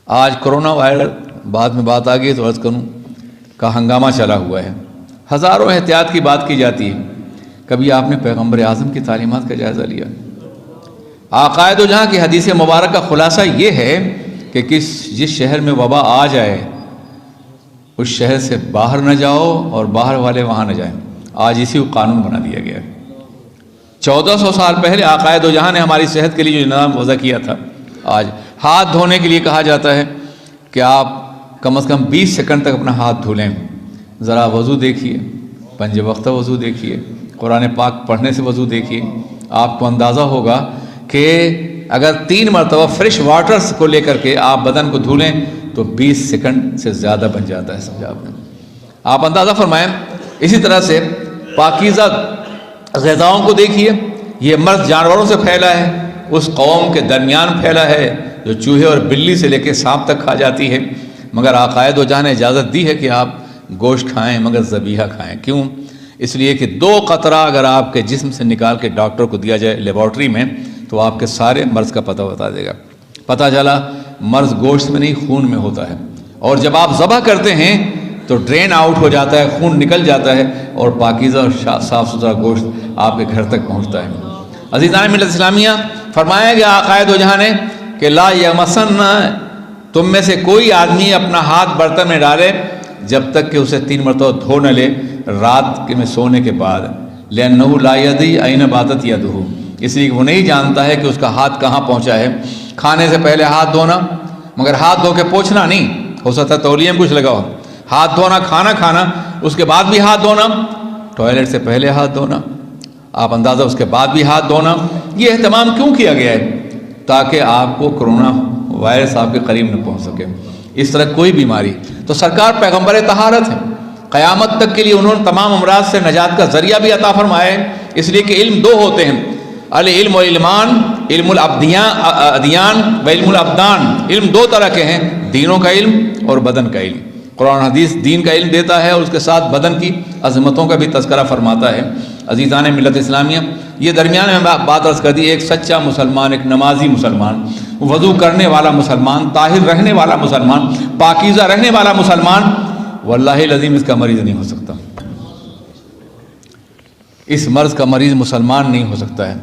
آج corona virus بعد میں بات آ گئی تو عرض کروں کا ہنگامہ چلا ہوا ہے، ہزاروں احتیاط کی بات کی جاتی ہے، کبھی آپ نے پیغمبر اعظم کی تعلیمات کا جائزہ لیا؟ آقائے دو جہاں کی حدیث مبارک کا خلاصہ یہ ہے کہ جس شہر میں وبا آ جائے اس شہر سے باہر نہ جاؤ اور باہر والے وہاں نہ جائیں۔ آج اسی کو قانون بنا دیا گیا ہے۔ 1400 سال پہلے آقائے دو جہاں نے ہماری صحت کے لیے جو نظام وضع کیا تھا، آج ہاتھ دھونے کے لیے کہا جاتا ہے کہ آپ کم از کم 20 سیکنڈ تک اپنا ہاتھ دھو لیں۔ ذرا وضو دیکھیے، پنج وقتہ وضو دیکھیے، قرآن پاک پڑھنے سے وضو دیکھیے، آپ کو اندازہ ہوگا کہ اگر 3 مرتبہ فریش واٹرز کو لے کر کے آپ بدن کو دھو لیں تو 20 سیکنڈ سے زیادہ بن جاتا ہے۔ سمجھا آپ نے؟ آپ اندازہ فرمائیں۔ اسی طرح سے پاکیزہ غذاؤں کو دیکھیے، یہ مرض جانوروں سے پھیلا ہے، اس قوم کے درمیان پھیلا ہے جو چوہے اور بلی سے لے کے سانپ تک کھا جاتی ہے، مگر آقائے دو جہاں نے اجازت دی ہے کہ آپ گوشت کھائیں مگر ذبیحہ کھائیں۔ کیوں؟ اس لیے کہ 2 قطرہ اگر آپ کے جسم سے نکال کے ڈاکٹر کو دیا جائے لیبارٹری میں تو آپ کے سارے مرض کا پتہ بتا دے گا۔ پتہ چلا مرض گوشت میں نہیں خون میں ہوتا ہے، اور جب آپ ذبح کرتے ہیں تو ڈرین آؤٹ ہو جاتا ہے، خون نکل جاتا ہے اور پاکیزہ اور صاف ستھرا گوشت آپ کے گھر تک پہنچتا ہے۔ عزیزان ملت اسلامیہ، فرمایا گیا آقائے دو جہاں نے کہ لا یمسن، تم میں سے کوئی آدمی اپنا ہاتھ برتن میں ڈالے جب تک کہ اسے 3 مرتبہ دھو نہ لے رات کے میں سونے کے بعد، لأنہ لا یدری این باتت یدہ، اس لیے کہ وہ نہیں جانتا ہے کہ اس کا ہاتھ کہاں پہنچا ہے۔ کھانے سے پہلے ہاتھ دھونا، مگر ہاتھ دھو کے پوچھنا نہیں، ہو سکتا ہے تولیے میں کچھ لگا ہو۔ ہاتھ دھونا، کھانا کھانا، اس کے بعد بھی ہاتھ دھونا، ٹوائلٹ سے پہلے ہاتھ دھونا، آپ اندازہ اس کے بعد بھی ہاتھ دھونا۔ یہ اہتمام کیوں کیا گیا ہے؟ تاکہ آپ کو کرونا وائرس آپ کے قریب نہ پہنچ سکے۔ اس طرح کوئی بیماری، تو سرکار پیغمبر طہارت ہے، قیامت تک کے لیے انہوں نے تمام امراض سے نجات کا ذریعہ بھی عطا فرمایا ہے۔ اس لیے کہ علم 2 ہوتے ہیں، العلم و علمان، علم الادیان و علم الابدان۔ علم 2 طرح کے ہیں، دینوں کا علم اور بدن کا علم۔ قرآن حدیث دین کا علم دیتا ہے اور اس کے ساتھ بدن کی عظمتوں کا بھی تذکرہ فرماتا ہے۔ عزیزان ملت اسلامیہ، یہ درمیان میں بات عرض کر دی، ایک سچا مسلمان، ایک نمازی مسلمان، وضو کرنے والا مسلمان، طاہر رہنے والا مسلمان، پاکیزہ رہنے والا مسلمان، واللہ العظیم اس کا مریض نہیں ہو سکتا۔ اس مرض کا مریض مسلمان نہیں ہو سکتا ہے۔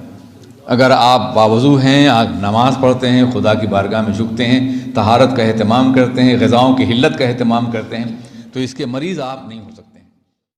اگر آپ باوضو ہیں، آپ نماز پڑھتے ہیں، خدا کی بارگاہ میں جھکتے ہیں، طہارت کا اہتمام کرتے ہیں، غذاؤں کی حلت کا اہتمام کرتے ہیں، تو اس کے مریض آپ نہیں ہو سکتے۔